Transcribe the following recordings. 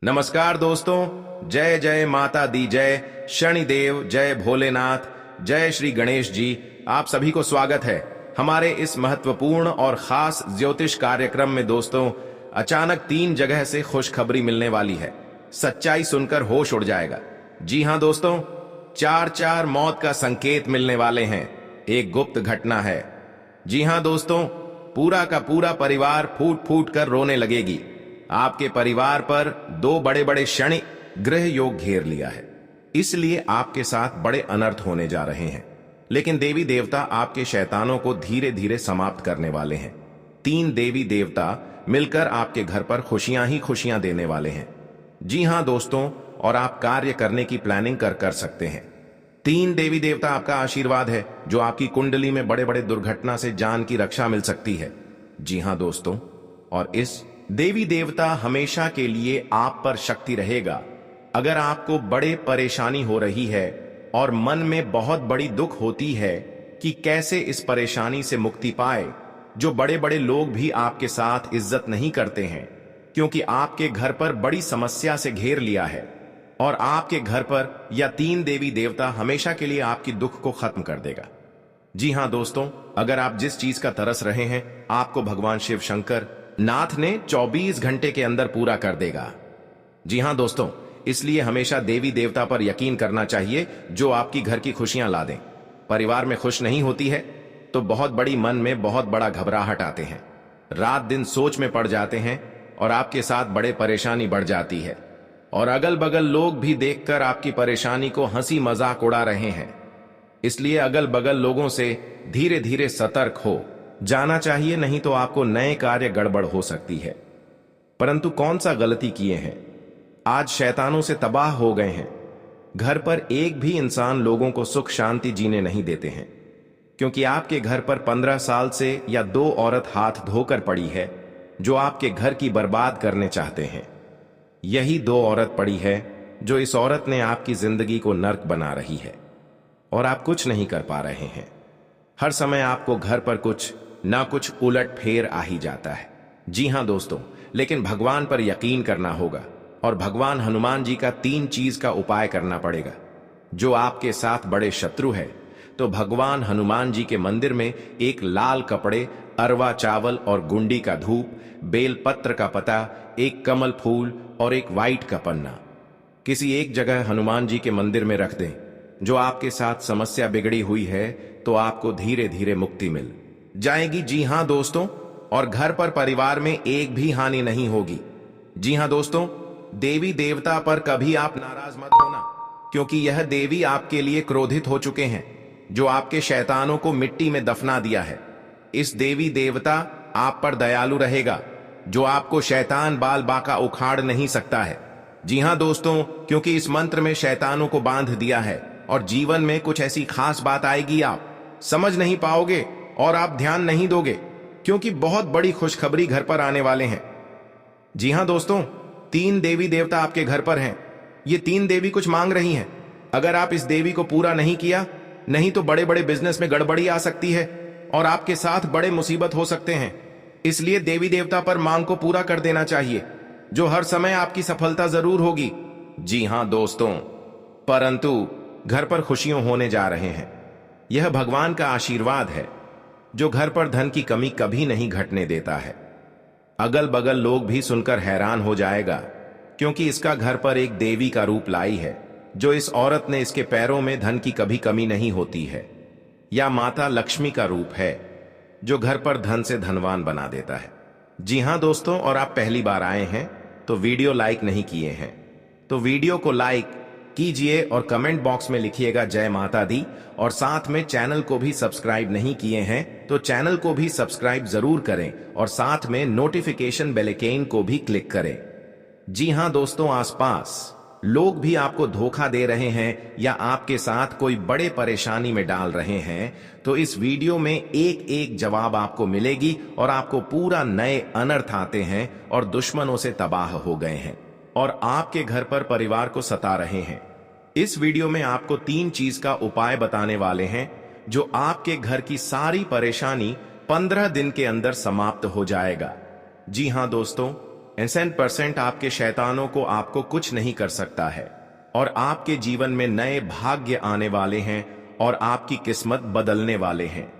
नमस्कार दोस्तों, जय जय माता दी जय, शनिदेव जय भोलेनाथ, जय श्री गणेश जी। आप सभी को स्वागत है हमारे इस महत्वपूर्ण और खास ज्योतिष कार्यक्रम में। दोस्तों, अचानक 3 जगह से खुशखबरी मिलने वाली है। सच्चाई सुनकर होश उड़ जाएगा। जी हां दोस्तों, 4 मौत का संकेत मिलने वाले हैं। एक गुप्त घटना है। जी हां दोस्तों, पूरा का पूरा परिवार फूट फूट कर रोने लगेगी। आपके परिवार पर 2 बड़े बड़े शनि ग्रह योग घेर लिया है, इसलिए आपके साथ बड़े अनर्थ होने जा रहे हैं। लेकिन देवी देवता आपके शैतानों को धीरे धीरे समाप्त करने वाले हैं। 3 देवी देवता मिलकर आपके घर पर खुशियां ही खुशियां देने वाले हैं। जी हां दोस्तों, और आप कार्य करने की प्लानिंग कर सकते हैं। 3 देवी देवता आपका आशीर्वाद है, जो आपकी कुंडली में बड़े बड़े दुर्घटना से जान की रक्षा मिल सकती है। जी हां दोस्तों, और इस देवी देवता हमेशा के लिए आप पर शक्ति रहेगा। अगर आपको बड़े परेशानी हो रही है और मन में बहुत बड़ी दुख होती है कि कैसे इस परेशानी से मुक्ति पाए, जो बड़े बड़े लोग भी आपके साथ इज्जत नहीं करते हैं, क्योंकि आपके घर पर बड़ी समस्या से घेर लिया है, और आपके घर पर यह 3 देवी देवता हमेशा के लिए आपकी दुख को खत्म कर देगा। जी हां दोस्तों, अगर आप जिस चीज का तरस रहे हैं, आपको भगवान शिव शंकर नाथ ने 24 घंटे के अंदर पूरा कर देगा। जी हां दोस्तों, इसलिए हमेशा देवी देवता पर यकीन करना चाहिए, जो आपकी घर की खुशियां ला दें। परिवार में खुश नहीं होती है तो बहुत बड़ी मन में बहुत बड़ा घबराहट आते हैं, रात दिन सोच में पड़ जाते हैं, और आपके साथ बड़े परेशानी बढ़ जाती है। और अगल बगल लोग भी देखकर आपकी परेशानी को हंसी मजाक उड़ा रहे हैं। इसलिए अगल बगल लोगों से धीरे धीरे सतर्क हो जाना चाहिए, नहीं तो आपको नए कार्य गड़बड़ हो सकती है। परंतु कौन सा गलती किए हैं, आज शैतानों से तबाह हो गए हैं। घर पर एक भी इंसान लोगों को सुख शांति जीने नहीं देते हैं, क्योंकि आपके घर पर 15 साल से या 2 औरत हाथ धोकर पड़ी है, जो आपके घर की बर्बाद करने चाहते हैं। यही 2 औरत पड़ी है, जो इस औरत ने आपकी जिंदगी को नर्क बना रही है, और आप कुछ नहीं कर पा रहे हैं। हर समय आपको घर पर कुछ ना कुछ उलट फेर आ ही जाता है। जी हां दोस्तों, लेकिन भगवान पर यकीन करना होगा, और भगवान हनुमान जी का 3 चीज का उपाय करना पड़ेगा। जो आपके साथ बड़े शत्रु है, तो भगवान हनुमान जी के मंदिर में एक लाल कपड़े, अरवा चावल और गुंडी का धूप, बेल पत्र का पता, एक कमल फूल और एक वाइट का पन्ना किसी एक जगह हनुमान जी के मंदिर में रख दें। जो आपके साथ समस्या बिगड़ी हुई है, तो आपको धीरे धीरे मुक्ति मिल जाएगी। जी हां दोस्तों, और घर पर परिवार में एक भी हानि नहीं होगी। जी हां दोस्तों, देवी देवता पर कभी आप नाराज मत होना, क्योंकि यह देवी आपके लिए क्रोधित हो चुके हैं, जो आपके शैतानों को मिट्टी में दफना दिया है। इस देवी देवता आप पर दयालु रहेगा, जो आपको शैतान बाल बाका उखाड़ नहीं सकता है। जी हां दोस्तों, क्योंकि इस मंत्र में शैतानों को बांध दिया है, और जीवन में कुछ ऐसी खास बात आएगी, आप समझ नहीं पाओगे और आप ध्यान नहीं दोगे, क्योंकि बहुत बड़ी खुशखबरी घर पर आने वाले हैं। जी हां दोस्तों, 3 देवी देवता आपके घर पर हैं। ये 3 देवी कुछ मांग रही हैं। अगर आप इस देवी को पूरा नहीं किया, नहीं तो बड़े बड़े बिजनेस में गड़बड़ी आ सकती है, और आपके साथ बड़े मुसीबत हो सकते हैं। इसलिए देवी देवता पर मांग को पूरा कर देना चाहिए, जो हर समय आपकी सफलता जरूर होगी। जी हां दोस्तों, परंतु घर पर खुशियां होने जा रहे हैं। यह भगवान का आशीर्वाद है, जो घर पर धन की कमी कभी नहीं घटने देता है। अगल बगल लोग भी सुनकर हैरान हो जाएगा, क्योंकि इसका घर पर एक देवी का रूप लाई है, जो इस औरत ने इसके पैरों में धन की कभी कमी नहीं होती है। या माता लक्ष्मी का रूप है, जो घर पर धन से धनवान बना देता है। जी हां दोस्तों, और आप पहली बार आए हैं तो वीडियो लाइक नहीं किए हैं, तो वीडियो को लाइक कीजिए और कमेंट बॉक्स में लिखिएगा जय माता दी, और साथ में चैनल को भी सब्सक्राइब नहीं किए हैं तो चैनल को भी सब्सक्राइब जरूर करें, और साथ में नोटिफिकेशन बेल आइकन को भी क्लिक करें। जी हां दोस्तों, आसपास लोग भी आपको धोखा दे रहे हैं या आपके साथ कोई बड़े परेशानी में डाल रहे हैं, तो इस वीडियो में एक एक जवाब आपको मिलेगी, और आपको पूरा नए अनर्थ आते हैं और दुश्मनों से तबाह हो गए हैं, और आपके घर पर परिवार को सता रहे हैं। इस वीडियो में आपको 3 चीज का उपाय बताने वाले हैं, जो आपके घर की सारी परेशानी 15 दिन के अंदर समाप्त हो जाएगा। जी हां दोस्तों, 100% आपके शैतानों को आपको कुछ नहीं कर सकता है और आपके जीवन में नए भाग्य आने वाले हैं और आपकी किस्मत बदलने वाले हैं।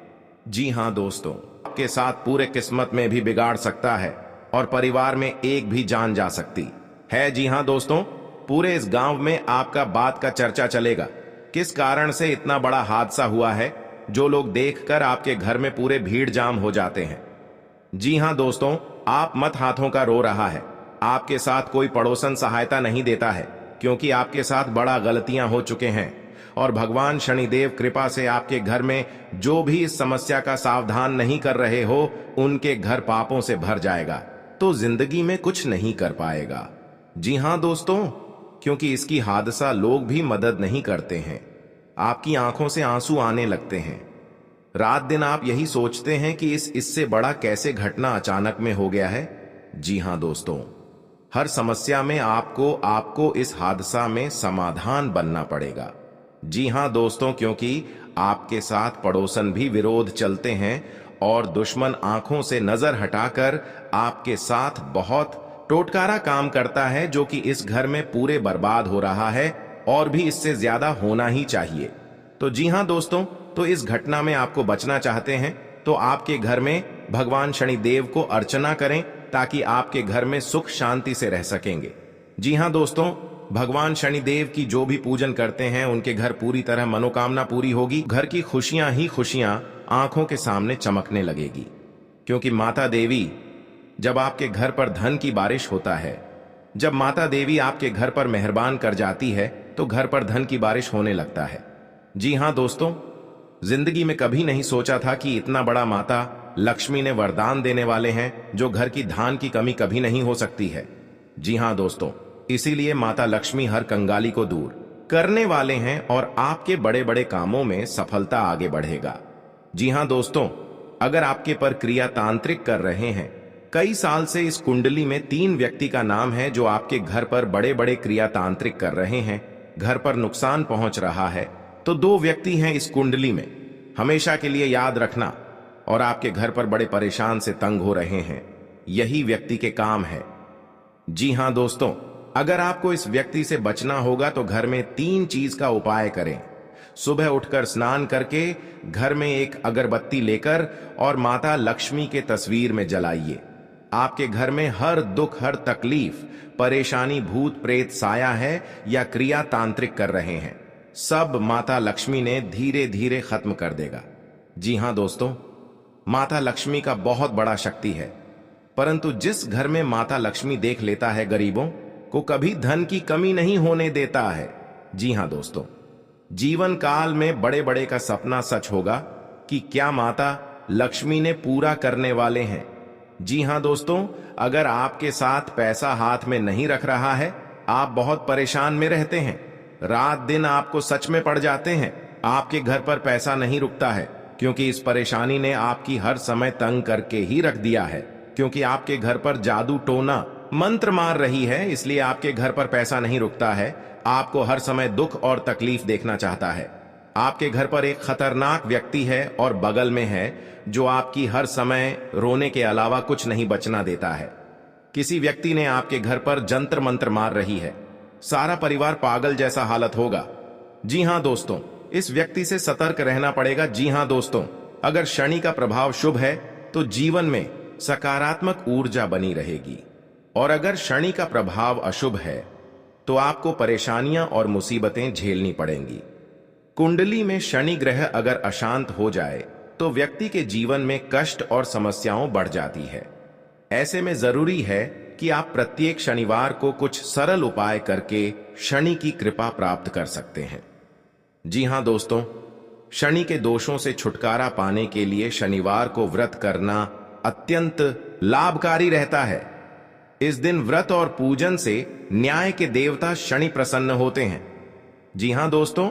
जी हां दोस्तों, आपके साथ पूरे किस्मत में भी बिगाड़ सकता है और परिवार में एक भी जान जा सकती है। जी हां दोस्तों, पूरे इस गांव में आपका बात का चर्चा चलेगा। किस कारण से इतना बड़ा हादसा हुआ है जो लोग देखकर आपके घर में पूरे भीड़ जाम हो जाते हैं। जी हां दोस्तों, आप मत हाथों का रो रहा है। आपके साथ कोई पड़ोसन सहायता नहीं देता है क्योंकि आपके साथ बड़ा गलतियां हो चुके हैं और भगवान शनिदेव कृपा से आपके घर में जो भी इस समस्या का सावधान नहीं कर रहे हो उनके घर पापों से भर जाएगा, तो जिंदगी में कुछ नहीं कर पाएगा। जी हां दोस्तों, क्योंकि इसकी हादसा लोग भी मदद नहीं करते हैं। आपकी आंखों से आंसू आने लगते हैं। रात दिन आप यही सोचते हैं कि इससे बड़ा कैसे घटना अचानक में हो गया है। जी हां दोस्तों, हर समस्या में आपको इस हादसा में समाधान बनना पड़ेगा। जी हां दोस्तों, क्योंकि आपके साथ पड़ोसन भी विरोध चलते हैं और दुश्मन आंखों से नजर हटाकर आपके साथ बहुत टोटकारा काम करता है, जो कि इस घर में पूरे बर्बाद हो रहा है और भी इससे ज्यादा होना ही चाहिए। तो जी हां दोस्तों, तो इस घटना में आपको बचना चाहते हैं तो आपके घर में भगवान शनिदेव को अर्चना करें ताकि आपके घर में सुख शांति से रह सकेंगे। जी हां दोस्तों, भगवान शनिदेव की जो भी पूजन करते हैं उनके घर पूरी तरह मनोकामना पूरी होगी। घर की खुशियां ही खुशियां आंखों के सामने चमकने लगेगी, क्योंकि माता देवी जब आपके घर पर धन की बारिश होता है, जब माता देवी आपके घर पर मेहरबान कर जाती है तो घर पर धन की बारिश होने लगता है। जी हां दोस्तों, जिंदगी में कभी नहीं सोचा था कि इतना बड़ा माता लक्ष्मी ने वरदान देने वाले हैं जो घर की धान की कमी कभी नहीं हो सकती है। जी हां दोस्तों, इसीलिए माता लक्ष्मी हर कंगाली को दूर करने वाले हैं और आपके बड़े बड़े कामों में सफलता आगे बढ़ेगा। जी हां दोस्तों, अगर आपके पर क्रिया तांत्रिक कर रहे हैं, कई साल से इस कुंडली में 3 व्यक्ति का नाम है जो आपके घर पर बड़े बड़े क्रिया तांत्रिक कर रहे हैं, घर पर नुकसान पहुंच रहा है, तो 2 व्यक्ति हैं इस कुंडली में। हमेशा के लिए याद रखना, और आपके घर पर बड़े परेशान से तंग हो रहे हैं, यही व्यक्ति के काम है। जी हां दोस्तों, अगर आपको इस व्यक्ति से बचना होगा तो घर में 3 चीज का उपाय करें। सुबह उठकर स्नान करके घर में एक अगरबत्ती लेकर और माता लक्ष्मी के तस्वीर में जलाइए। आपके घर में हर दुख, हर तकलीफ, परेशानी, भूत प्रेत साया है या क्रिया तांत्रिक कर रहे हैं, सब माता लक्ष्मी ने धीरे धीरे खत्म कर देगा। जी हां दोस्तों, माता लक्ष्मी का बहुत बड़ा शक्ति है, परंतु जिस घर में माता लक्ष्मी देख लेता है गरीबों को कभी धन की कमी नहीं होने देता है। जी हां दोस्तों, जीवन काल में बड़े बड़े का सपना सच होगा कि क्या माता लक्ष्मी ने पूरा करने वाले हैं। जी हां दोस्तों, अगर आपके साथ पैसा हाथ में नहीं रख रहा है, आप बहुत परेशान में रहते हैं, रात दिन आपको सच में पड़ जाते हैं, आपके घर पर पैसा नहीं रुकता है क्योंकि इस परेशानी ने आपकी हर समय तंग करके ही रख दिया है, क्योंकि आपके घर पर जादू टोना मंत्र मार रही है, इसलिए आपके घर पर पैसा नहीं रुकता है, आपको हर समय दुख और तकलीफ देखना चाहता है। आपके घर पर एक खतरनाक व्यक्ति है और बगल में है जो आपकी हर समय रोने के अलावा कुछ नहीं बचना देता है। किसी व्यक्ति ने आपके घर पर जंतर मंत्र मार रही है, सारा परिवार पागल जैसा हालत होगा। जी हां दोस्तों, इस व्यक्ति से सतर्क रहना पड़ेगा। जी हां दोस्तों, अगर शनि का प्रभाव शुभ है तो जीवन में सकारात्मक ऊर्जा बनी रहेगी, और अगर शनि का प्रभाव अशुभ है तो आपको परेशानियां और मुसीबतें झेलनी पड़ेंगी। कुंडली में शनि ग्रह अगर अशांत हो जाए तो व्यक्ति के जीवन में कष्ट और समस्याओं बढ़ जाती है। ऐसे में जरूरी है कि आप प्रत्येक शनिवार को कुछ सरल उपाय करके शनि की कृपा प्राप्त कर सकते हैं। जी हां दोस्तों, शनि के दोषों से छुटकारा पाने के लिए शनिवार को व्रत करना अत्यंत लाभकारी रहता है। इस दिन व्रत और पूजन से न्याय के देवता शनि प्रसन्न होते हैं। जी हां दोस्तों,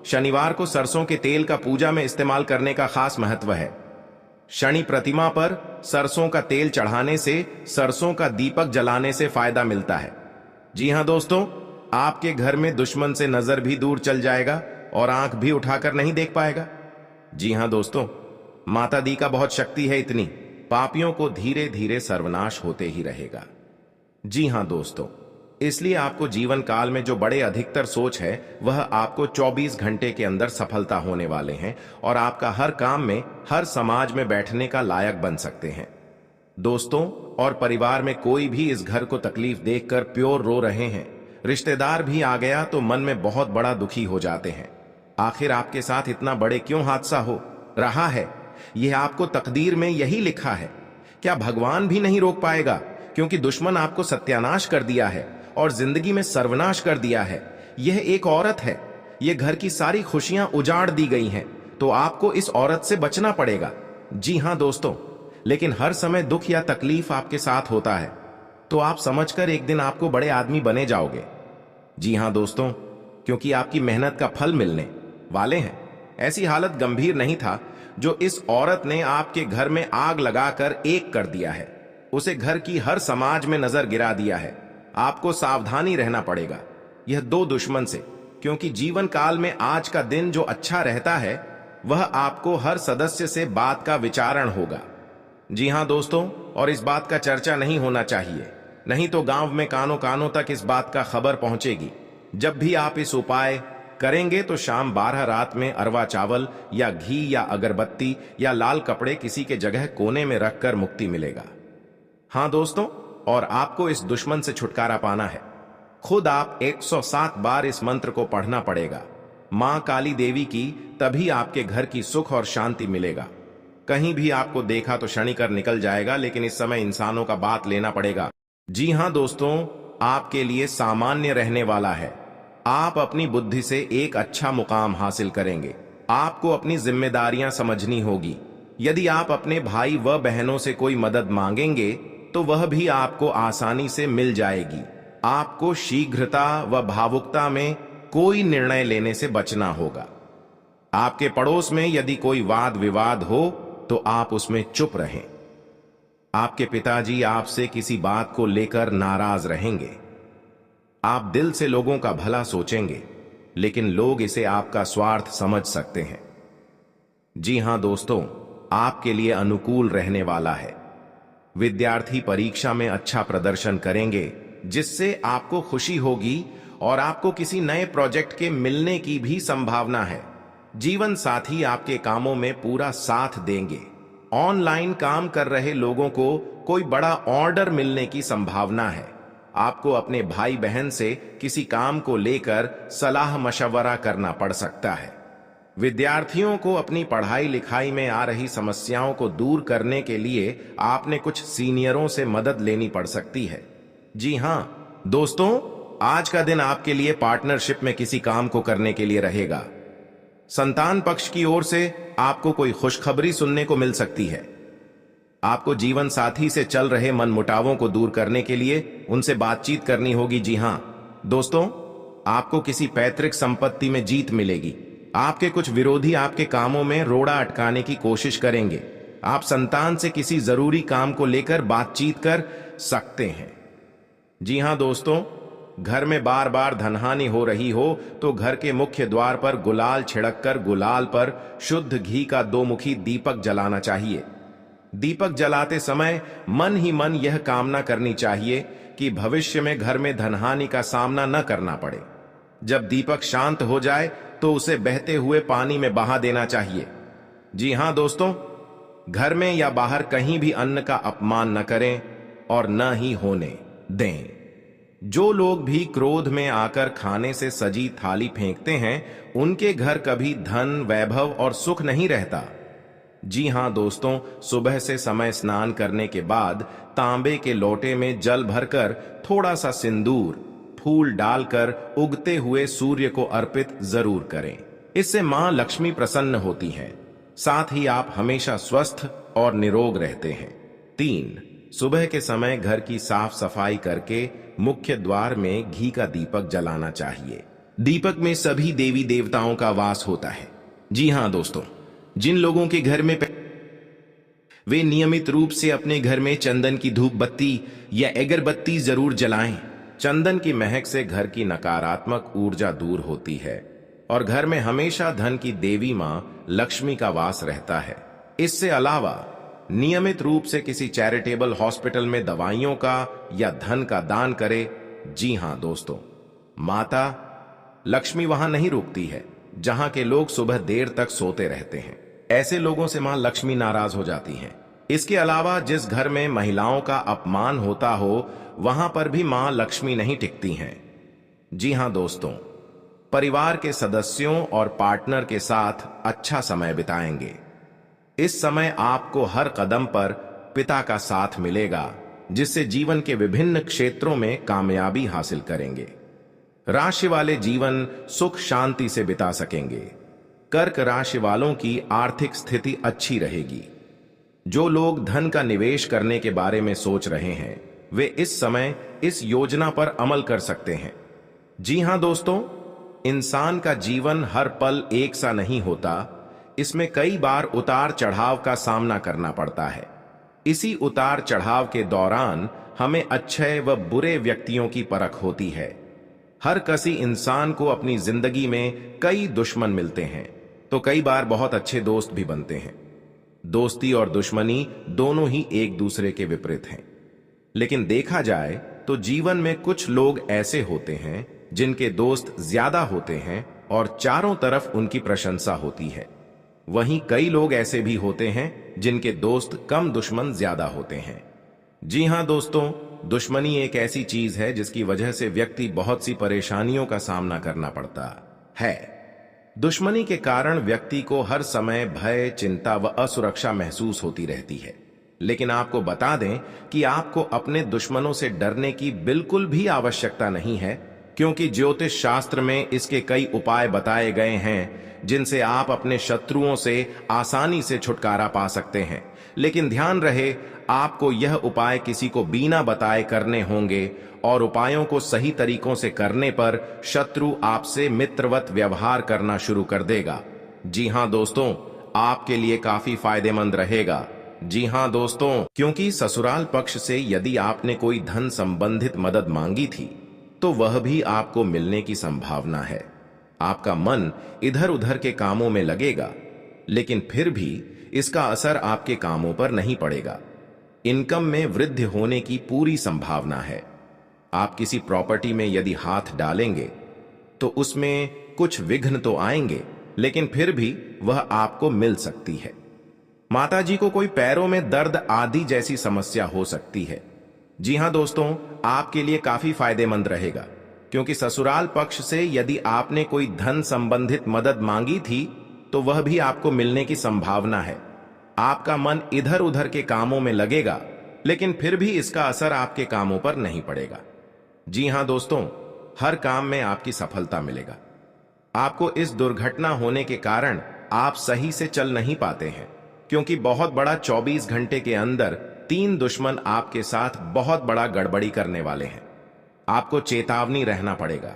शनिवार को सरसों के तेल का पूजा में इस्तेमाल करने का खास महत्व है। शनि प्रतिमा पर सरसों का तेल चढ़ाने से, सरसों का दीपक जलाने से फायदा मिलता है। जी हां दोस्तों, आपके घर में दुश्मन से नजर भी दूर चल जाएगा और आंख भी उठाकर नहीं देख पाएगा। जी हां दोस्तों, माता दी का बहुत शक्ति है, इतनी पापियों को धीरे धीरे सर्वनाश होते ही रहेगा। जी हां दोस्तों, इसलिए आपको जीवन काल में जो बड़े अधिकतर सोच है वह आपको 24 घंटे के अंदर सफलता होने वाले हैं और आपका हर काम में, हर समाज में बैठने का लायक बन सकते हैं। दोस्तों और परिवार में कोई भी इस घर को तकलीफ देखकर प्योर रो रहे हैं, रिश्तेदार भी आ गया तो मन में बहुत बड़ा दुखी हो जाते हैं। आखिर आपके साथ इतना बड़े क्यों हादसा हो रहा है? यह आपको तकदीर में यही लिखा है। क्या भगवान भी नहीं रोक पाएगा? क्योंकि दुश्मन आपको सत्यानाश कर दिया है और जिंदगी में सर्वनाश कर दिया है। यह एक औरत है, यह घर की सारी खुशियां उजाड़ दी गई हैं, तो आपको इस औरत से बचना पड़ेगा। जी हां दोस्तों, लेकिन हर समय दुख या तकलीफ आपके साथ होता है तो आप समझकर एक दिन आपको बड़े आदमी बने जाओगे। जी हां दोस्तों, क्योंकि आपकी मेहनत का फल मिलने वाले हैं। ऐसी हालत गंभीर नहीं था जो इस औरत ने आपके घर में आग लगाकर एक कर दिया है। उसे घर की हर समाज में नजर गिरा दिया है। आपको सावधानी रहना पड़ेगा यह दो दुश्मन से, क्योंकि जीवन काल में आज का दिन जो अच्छा रहता है वह आपको हर सदस्य से बात का विचारण होगा। जी हां दोस्तों, और इस बात का चर्चा नहीं होना चाहिए, नहीं तो गांव में कानों कानों तक इस बात का खबर पहुंचेगी। जब भी आप इस उपाय करेंगे तो शाम 12 रात में अरवा चावल या घी या अगरबत्ती या लाल कपड़े किसी के जगह कोने में रखकर मुक्ति मिलेगा। हां दोस्तों, और आपको इस दुश्मन से छुटकारा पाना है। खुद आप 107 बार इस मंत्र को पढ़ना पड़ेगा, मां काली देवी की, तभी आपके घर की सुख और शांति मिलेगा। कहीं भी आपको देखा तो क्षणिकर निकल जाएगा, लेकिन इस समय इंसानों का बात लेना पड़ेगा। जी हां दोस्तों, आपके लिए सामान्य रहने वाला है। आप अपनी बुद्धि से एक अच्छा मुकाम हासिल करेंगे। आपको अपनी जिम्मेदारियां समझनी होगी। यदि आप अपने भाई व बहनों से कोई मदद मांगेंगे तो वह भी आपको आसानी से मिल जाएगी। आपको शीघ्रता व भावुकता में कोई निर्णय लेने से बचना होगा। आपके पड़ोस में यदि कोई वाद विवाद हो तो आप उसमें चुप रहें। आपके पिताजी आपसे किसी बात को लेकर नाराज रहेंगे। आप दिल से लोगों का भला सोचेंगे, लेकिन लोग इसे आपका स्वार्थ समझ सकते हैं। जी हां दोस्तों, आपके लिए अनुकूल रहने वाला है। विद्यार्थी परीक्षा में अच्छा प्रदर्शन करेंगे, जिससे आपको खुशी होगी और आपको किसी नए प्रोजेक्ट के मिलने की भी संभावना है। जीवन साथी आपके कामों में पूरा साथ देंगे। ऑनलाइन काम कर रहे लोगों को कोई बड़ा ऑर्डर मिलने की संभावना है। आपको अपने भाई बहन से किसी काम को लेकर सलाह मशवरा करना पड़ सकता है। विद्यार्थियों को अपनी पढ़ाई लिखाई में आ रही समस्याओं को दूर करने के लिए आपने कुछ सीनियरों से मदद लेनी पड़ सकती है। जी हां दोस्तों, आज का दिन आपके लिए पार्टनरशिप में किसी काम को करने के लिए रहेगा। संतान पक्ष की ओर से आपको कोई खुशखबरी सुनने को मिल सकती है। आपको जीवन साथी से चल रहे मनमुटावों को दूर करने के लिए उनसे बातचीत करनी होगी। जी हां दोस्तों, आपको किसी पैतृक संपत्ति में जीत मिलेगी। आपके कुछ विरोधी आपके कामों में रोड़ा अटकाने की कोशिश करेंगे। आप संतान से किसी जरूरी काम को लेकर बातचीत कर सकते हैं। जी हां दोस्तों, घर में बार बार धनहानि हो रही हो तो घर के मुख्य द्वार पर गुलाल छिड़ककर गुलाल पर शुद्ध घी का 2 मुखी दीपक जलाना चाहिए। दीपक जलाते समय मन ही मन यह कामना करनी चाहिए कि भविष्य में घर में धनहानि का सामना न करना पड़े। जब दीपक शांत हो जाए तो उसे बहते हुए पानी में बहा देना चाहिए। जी हां दोस्तों, घर में या बाहर कहीं भी अन्न का अपमान न करें और न ही होने दें। जो लोग भी क्रोध में आकर खाने से सजी थाली फेंकते हैं, उनके घर कभी धन, वैभव और सुख नहीं रहता। जी हां दोस्तों, सुबह से समय स्नान करने के बाद तांबे के लोटे में जल भरकर थोड़ा सा सिंदूर, फूल डालकर उगते हुए सूर्य को अर्पित जरूर करें। इससे मां लक्ष्मी प्रसन्न होती हैं। साथ ही आप हमेशा स्वस्थ और निरोग रहते हैं। 3, सुबह के समय घर की साफ सफाई करके मुख्य द्वार में घी का दीपक जलाना चाहिए। दीपक में सभी देवी देवताओं का वास होता है। जी हां दोस्तों, जिन लोगों के घर में वे नियमित रूप से अपने घर में चंदन की धूप बत्ती या अगरबत्ती जरूर जलाएं। चंदन की महक से घर की नकारात्मक ऊर्जा दूर होती है और घर में हमेशा धन की देवी मां लक्ष्मी का वास रहता है। इससे अलावा नियमित रूप से किसी चैरिटेबल हॉस्पिटल में दवाइयों का या धन का दान करे। जी हां दोस्तों, माता लक्ष्मी वहां नहीं रुकती है जहां के लोग सुबह देर तक सोते रहते हैं। ऐसे लोगों से मां लक्ष्मी नाराज हो जाती हैं। इसके अलावा जिस घर में महिलाओं का अपमान होता हो वहां पर भी मां लक्ष्मी नहीं टिकती हैं। जी हां दोस्तों, परिवार के सदस्यों और पार्टनर के साथ अच्छा समय बिताएंगे। इस समय आपको हर कदम पर पिता का साथ मिलेगा, जिससे जीवन के विभिन्न क्षेत्रों में कामयाबी हासिल करेंगे। राशि वाले जीवन सुख शांति से बिता सकेंगे। कर्क राशि वालों की आर्थिक स्थिति अच्छी रहेगी। जो लोग धन का निवेश करने के बारे में सोच रहे हैं वे इस समय इस योजना पर अमल कर सकते हैं। जी हां दोस्तों, इंसान का जीवन हर पल एक सा नहीं होता। इसमें कई बार उतार चढ़ाव का सामना करना पड़ता है। इसी उतार चढ़ाव के दौरान हमें अच्छे व बुरे व्यक्तियों की परख होती है। हर किसी इंसान को अपनी जिंदगी में कई दुश्मन मिलते हैं, तो कई बार बहुत अच्छे दोस्त भी बनते हैं। दोस्ती और दुश्मनी दोनों ही एक दूसरे के विपरीत हैं। लेकिन देखा जाए तो जीवन में कुछ लोग ऐसे होते हैं जिनके दोस्त ज्यादा होते हैं और चारों तरफ उनकी प्रशंसा होती है। वहीं कई लोग ऐसे भी होते हैं जिनके दोस्त कम, दुश्मन ज्यादा होते हैं। जी हां दोस्तों, दुश्मनी एक ऐसी चीज है जिसकी वजह से व्यक्ति बहुत सी परेशानियों का सामना करना पड़ता है। दुश्मनी के कारण व्यक्ति को हर समय भय, चिंता व असुरक्षा महसूस होती रहती है। लेकिन आपको बता दें कि आपको अपने दुश्मनों से डरने की बिल्कुल भी आवश्यकता नहीं है, क्योंकि ज्योतिष शास्त्र में इसके कई उपाय बताए गए हैं जिनसे आप अपने शत्रुओं से आसानी से छुटकारा पा सकते हैं। लेकिन ध्यान रहे, आपको यह उपाय किसी को बिना बताए करने होंगे और उपायों को सही तरीकों से करने पर शत्रु आपसे मित्रवत व्यवहार करना शुरू कर देगा। जी हां दोस्तों, आपके लिए काफी फायदेमंद रहेगा। जी हां दोस्तों, क्योंकि ससुराल पक्ष से यदि आपने कोई धन संबंधित मदद मांगी थी तो वह भी आपको मिलने की संभावना है। आपका मन इधर उधर के कामों में लगेगा, लेकिन फिर भी इसका असर आपके कामों पर नहीं पड़ेगा। इनकम में वृद्धि होने की पूरी संभावना है। आप किसी प्रॉपर्टी में यदि हाथ डालेंगे तो उसमें कुछ विघ्न तो आएंगे, लेकिन फिर भी वह आपको मिल सकती है। माताजी को कोई पैरों में दर्द आदि जैसी समस्या हो सकती है। जी हां दोस्तों, आपके लिए काफी फायदेमंद रहेगा, क्योंकि ससुराल पक्ष से यदि आपने कोई धन संबंधित मदद मांगी थी तो वह भी आपको मिलने की संभावना है। आपका मन इधर उधर के कामों में लगेगा, लेकिन फिर भी इसका असर आपके कामों पर नहीं पड़ेगा। जी हां दोस्तों, हर काम में आपकी सफलता मिलेगा। आपको इस दुर्घटना होने के कारण आप सही से चल नहीं पाते हैं, क्योंकि बहुत बड़ा 24 घंटे के अंदर 3 दुश्मन आपके साथ बहुत बड़ा गड़बड़ी करने वाले हैं। आपको चेतावनी रहना पड़ेगा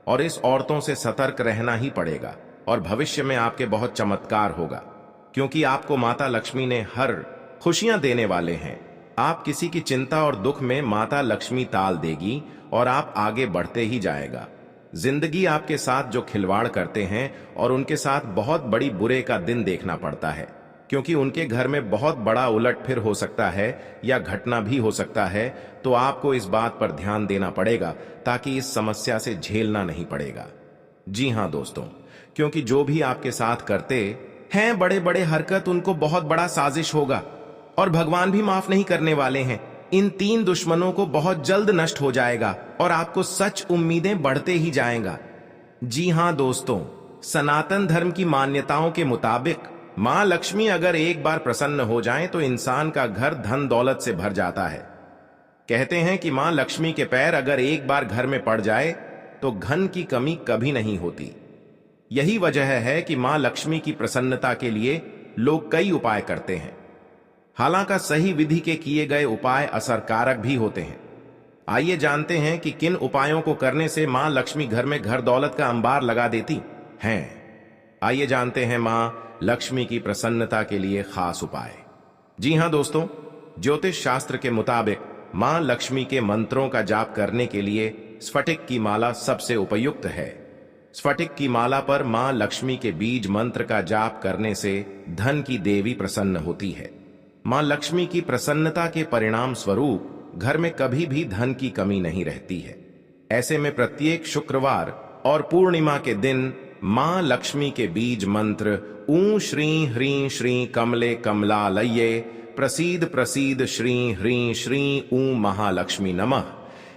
और इस औरतों से सतर्क रहना ही पड़ेगा। और भविष्य में आपके बहुत चमत्कार होगा, क्योंकि आपको माता लक्ष्मी ने हर खुशियां देने वाले हैं। आप किसी की चिंता और दुख में माता लक्ष्मी ताल देगी और आप आगे बढ़ते ही जाएगा। जिंदगी आपके साथ जो खिलवाड़ करते हैं और उनके साथ बहुत बड़ी बुरे का दिन देखना पड़ता है, क्योंकि उनके घर में बहुत बड़ा उलटफेर हो सकता है या घटना भी हो सकता है। तो आपको इस बात पर ध्यान देना पड़ेगा ताकि इस समस्या से झेलना नहीं पड़ेगा। जी हां दोस्तों, क्योंकि जो भी आपके साथ करते हैं बड़े बड़े हरकत, उनको बहुत बड़ा साजिश होगा और भगवान भी माफ नहीं करने वाले हैं। इन 3 दुश्मनों को बहुत जल्द नष्ट हो जाएगा और आपको सच उम्मीदें बढ़ते ही जाएगा। जी हां दोस्तों, सनातन धर्म की मान्यताओं के मुताबिक मां लक्ष्मी अगर एक बार प्रसन्न हो जाएं तो इंसान का घर धन दौलत से भर जाता है। कहते हैं कि मां लक्ष्मी के पैर अगर एक बार घर में पड़ जाए तो धन की कमी कभी नहीं होती। यही वजह है कि मां लक्ष्मी की प्रसन्नता के लिए लोग कई उपाय करते हैं। हालांकि सही विधि के किए गए उपाय असरकारक भी होते हैं। आइए जानते हैं कि किन उपायों को करने से मां लक्ष्मी घर में घर दौलत का अंबार लगा देती हैं। आइए जानते हैं मां लक्ष्मी की प्रसन्नता के लिए खास उपाय। जी हां दोस्तों, ज्योतिष शास्त्र के मुताबिक मां लक्ष्मी के मंत्रों का जाप करने के लिए स्फटिक की माला सबसे उपयुक्त है। स्फटिक की माला पर मां लक्ष्मी के बीज मंत्र का जाप करने से धन की देवी प्रसन्न होती है। मां लक्ष्मी की प्रसन्नता के परिणाम स्वरूप घर में कभी भी धन की कमी नहीं रहती है। ऐसे में प्रत्येक शुक्रवार और पूर्णिमा के दिन मां लक्ष्मी के बीज मंत्र ऊ श्री ह्रीं श्री कमले कमलालये प्रसीद प्रसीद श्री ह्रीं श्री ऊ महालक्ष्मी नमः,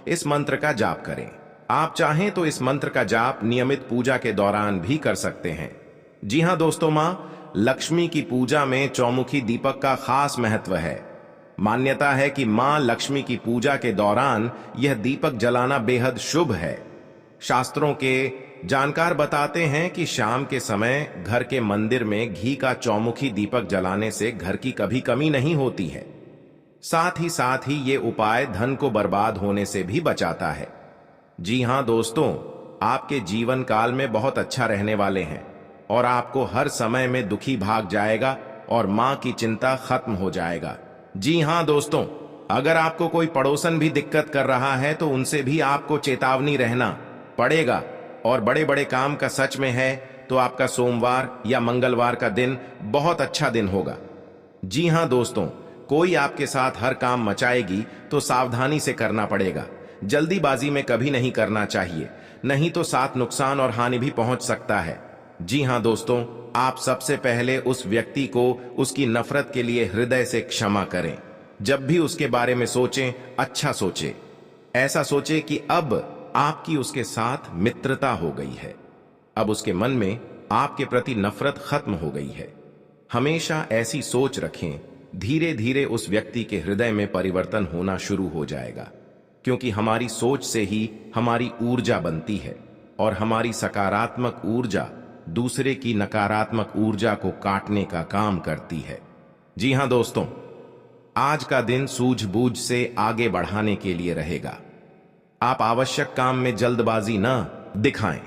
इस मंत्र का जाप करें। आप चाहें तो इस मंत्र का जाप नियमित पूजा के दौरान भी कर सकते हैं। जी हां दोस्तों, मां लक्ष्मी की पूजा में चौमुखी दीपक का खास महत्व है। मान्यता है कि मां लक्ष्मी की पूजा के दौरान यह दीपक जलाना बेहद शुभ है। शास्त्रों के जानकार बताते हैं कि शाम के समय घर के मंदिर में घी का चौमुखी दीपक जलाने से घर की कभी कमी नहीं होती है। साथ ही ये उपाय धन को बर्बाद होने से भी बचाता है। जी हां दोस्तों, आपके जीवन काल में बहुत अच्छा रहने वाले हैं और आपको हर समय में दुखी भाग जाएगा और मां की चिंता खत्म हो जाएगा। जी हां दोस्तों, अगर आपको कोई पड़ोसन भी दिक्कत कर रहा है तो उनसे भी आपको चेतावनी रहना पड़ेगा। और बड़े बड़े काम का सच में है तो आपका सोमवार या मंगलवार का दिन बहुत अच्छा दिन होगा। जी हां दोस्तों, कोई आपके साथ हर काम मचाएगी तो सावधानी से करना पड़ेगा। जल्दीबाजी में कभी नहीं करना चाहिए, नहीं तो साथ नुकसान और हानि भी पहुंच सकता है। जी हां दोस्तों, आप सबसे पहले उस व्यक्ति को उसकी नफरत के लिए हृदय से क्षमा करें। जब भी उसके बारे में सोचें, अच्छा सोचें। ऐसा सोचें कि अब आपकी उसके साथ मित्रता हो गई है, अब उसके मन में आपके प्रति नफरत खत्म हो गई है। हमेशा ऐसी सोच रखें, धीरे धीरे उस व्यक्ति के हृदय में परिवर्तन होना शुरू हो जाएगा, क्योंकि हमारी सोच से ही हमारी ऊर्जा बनती है और हमारी सकारात्मक ऊर्जा दूसरे की नकारात्मक ऊर्जा को काटने का काम करती है। जी हां दोस्तों, आज का दिन सूझबूझ से आगे बढ़ाने के लिए रहेगा। आप आवश्यक काम में जल्दबाजी न दिखाएं।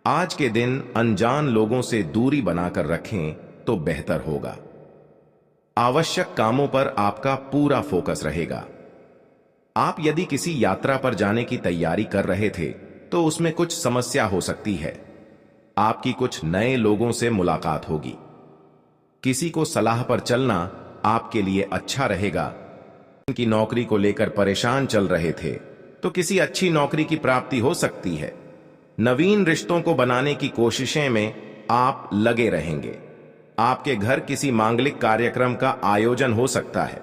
आज के दिन अनजान लोगों से दूरी बनाकर रखें तो बेहतर होगा। आवश्यक कामों पर आपका पूरा फोकस रहेगा। आप यदि किसी यात्रा पर जाने की तैयारी कर रहे थे तो उसमें कुछ समस्या हो सकती है। आपकी कुछ नए लोगों से मुलाकात होगी। किसी को सलाह पर चलना आपके लिए अच्छा रहेगा। की नौकरी को लेकर परेशान चल रहे थे तो किसी अच्छी नौकरी की प्राप्ति हो सकती है। नवीन रिश्तों को बनाने की कोशिशें में आप लगे रहेंगे। आपके घर किसी मांगलिक कार्यक्रम का आयोजन हो सकता है।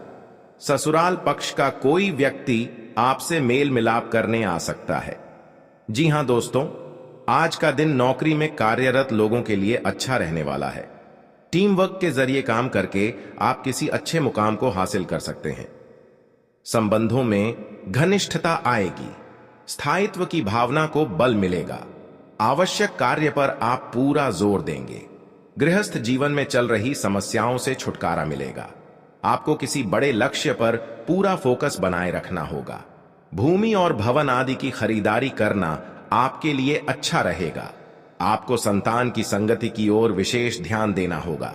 ससुराल पक्ष का कोई व्यक्ति आपसे मेल मिलाप करने आ सकता है। जी हां दोस्तों, आज का दिन नौकरी में कार्यरत लोगों के लिए अच्छा रहने वाला है। टीम वर्क के जरिए काम करके आप किसी अच्छे मुकाम को हासिल कर सकते हैं। संबंधों में घनिष्ठता आएगी। स्थायित्व की भावना को बल मिलेगा। आवश्यक कार्य पर आप पूरा जोर देंगे। गृहस्थ जीवन में चल रही समस्याओं से छुटकारा मिलेगा। आपको किसी बड़े लक्ष्य पर पूरा फोकस बनाए रखना होगा। भूमि और भवन आदि की खरीदारी करना आपके लिए अच्छा रहेगा। आपको संतान की संगति की ओर विशेष ध्यान देना होगा।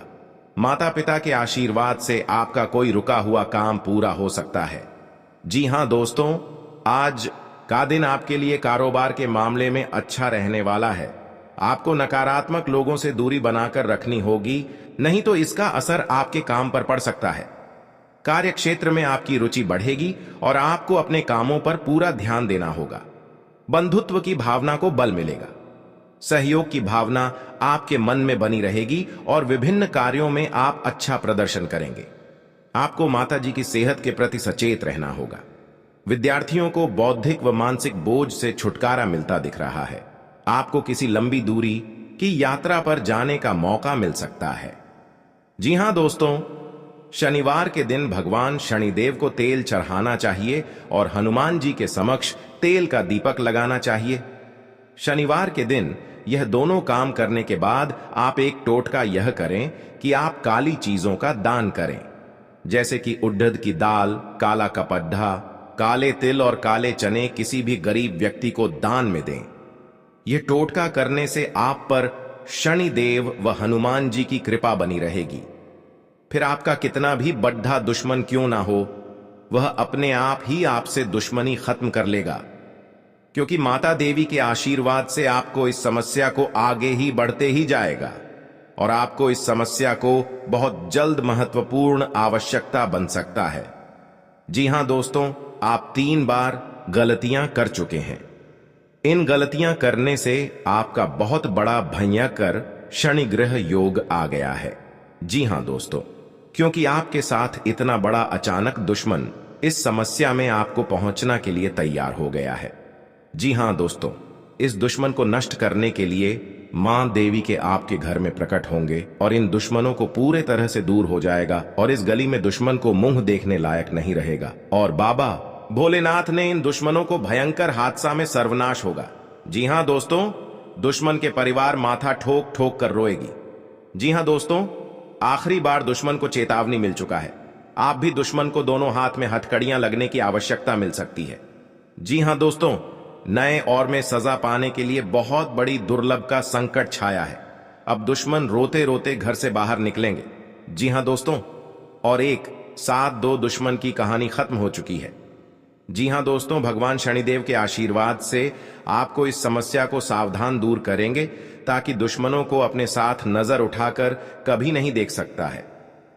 माता पिता के आशीर्वाद से आपका कोई रुका हुआ काम पूरा हो सकता है। जी हां दोस्तों, आज का दिन आपके लिए कारोबार के मामले में अच्छा रहने वाला है। आपको नकारात्मक लोगों से दूरी बनाकर रखनी होगी, नहीं तो इसका असर आपके काम पर पड़ सकता है। कार्य क्षेत्र में आपकी रुचि बढ़ेगी और आपको अपने कामों पर पूरा ध्यान देना होगा। बंधुत्व की भावना को बल मिलेगा। सहयोग की भावना आपके मन में बनी रहेगी और विभिन्न कार्यों में आप अच्छा प्रदर्शन करेंगे। आपको माता जी की सेहत के प्रति सचेत रहना होगा। विद्यार्थियों को बौद्धिक व मानसिक बोझ से छुटकारा मिलता दिख रहा है। आपको किसी लंबी दूरी की यात्रा पर जाने का मौका मिल सकता है। जी हां दोस्तों, शनिवार के दिन भगवान शनिदेव को तेल चढ़ाना चाहिए और हनुमान जी के समक्ष तेल का दीपक लगाना चाहिए। शनिवार के दिन यह दोनों काम करने के बाद आप एक टोटका यह करें कि आप काली चीजों का दान करें, जैसे कि उड़द की दाल, काला कपड्ढा, काले तिल और काले चने किसी भी गरीब व्यक्ति को दान में दें। यह टोटका करने से आप पर शनिदेव व हनुमान जी की कृपा बनी रहेगी। फिर आपका कितना भी बड्ढा दुश्मन क्यों ना हो, वह अपने आप ही आपसे दुश्मनी खत्म कर लेगा, क्योंकि माता देवी के आशीर्वाद से आपको इस समस्या को आगे ही बढ़ते ही जाएगा। और आपको इस समस्या को बहुत जल्द महत्वपूर्ण आवश्यकता बन सकता है। जी हां दोस्तों, आप 3 बार गलतियां कर चुके हैं। इन गलतियां करने से आपका बहुत बड़ा भयंकर शनिग्रह योग आ गया है। जी हां दोस्तों, क्योंकि आपके साथ इतना बड़ा अचानक दुश्मन इस समस्या में आपको पहुंचना के लिए तैयार हो गया है। जी हां दोस्तों, इस दुश्मन को नष्ट करने के लिए मां देवी के आपके घर में प्रकट होंगे और इन दुश्मनों को पूरे तरह से दूर हो जाएगा और इस गली में दुश्मन को मुंह देखने लायक नहीं रहेगा और बाबा भोलेनाथ ने इन दुश्मनों को भयंकर हादसा में सर्वनाश होगा। जी हां दोस्तों, दुश्मन के परिवार माथा ठोक ठोक कर रोएगी। जी हां दोस्तों, आखिरी बार दुश्मन को चेतावनी मिल चुका है। आप भी दुश्मन को दोनों हाथ में हथकड़ियां लगने की आवश्यकता मिल सकती है। जी हां दोस्तों, नए और में सजा पाने के लिए बहुत बड़ी दुर्लभ का संकट छाया है। अब दुश्मन रोते रोते घर से बाहर निकलेंगे। जी हां दोस्तों, और 1-7-2 दुश्मन की कहानी खत्म हो चुकी है। जी हां दोस्तों, भगवान शनिदेव के आशीर्वाद से आपको इस समस्या को सावधान दूर करेंगे ताकि दुश्मनों को अपने साथ नजर उठाकर कभी नहीं देख सकता है।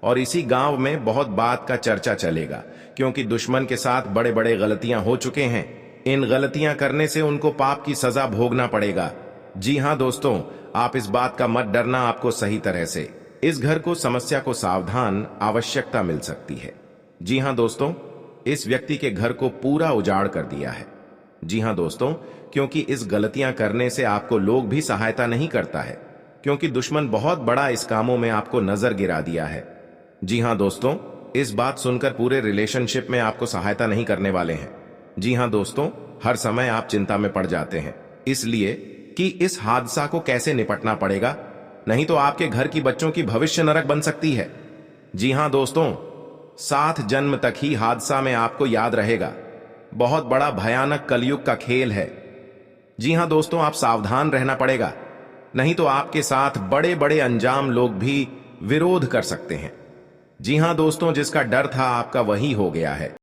और इसी गांव में बहुत बात का चर्चा चलेगा क्योंकि दुश्मन के साथ बड़े बड़े गलतियां हो चुके हैं। इन गलतियां करने से उनको पाप की सजा भोगना पड़ेगा। जी हां दोस्तों, आप इस बात का मत डरना, आपको सही तरह से इस घर को समस्या को सावधान आवश्यकता मिल सकती है। जी हां दोस्तों, इस व्यक्ति के घर को पूरा उजाड़ कर दिया है। जी हां दोस्तों, क्योंकि इस गलतियां करने से आपको लोग भी सहायता नहीं करता है क्योंकि दुश्मन बहुत बड़ा इस कामों में आपको नजर गिरा दिया है। जी हां दोस्तों, इस बात सुनकर पूरे रिलेशनशिप में आपको सहायता नहीं करने वाले हैं। जी हां दोस्तों, हर समय आप चिंता में पड़ जाते हैं इसलिए कि इस हादसा को कैसे निपटना पड़ेगा, नहीं तो आपके घर की बच्चों की भविष्य नरक बन सकती है। जी हां दोस्तों, 7 जन्म तक ही हादसा में आपको याद रहेगा। बहुत बड़ा भयानक कलयुग का खेल है। जी हां दोस्तों, आप सावधान रहना पड़ेगा, नहीं तो आपके साथ बड़े बड़े अंजाम लोग भी विरोध कर सकते हैं। जी हां दोस्तों, जिसका डर था आपका वही हो गया है।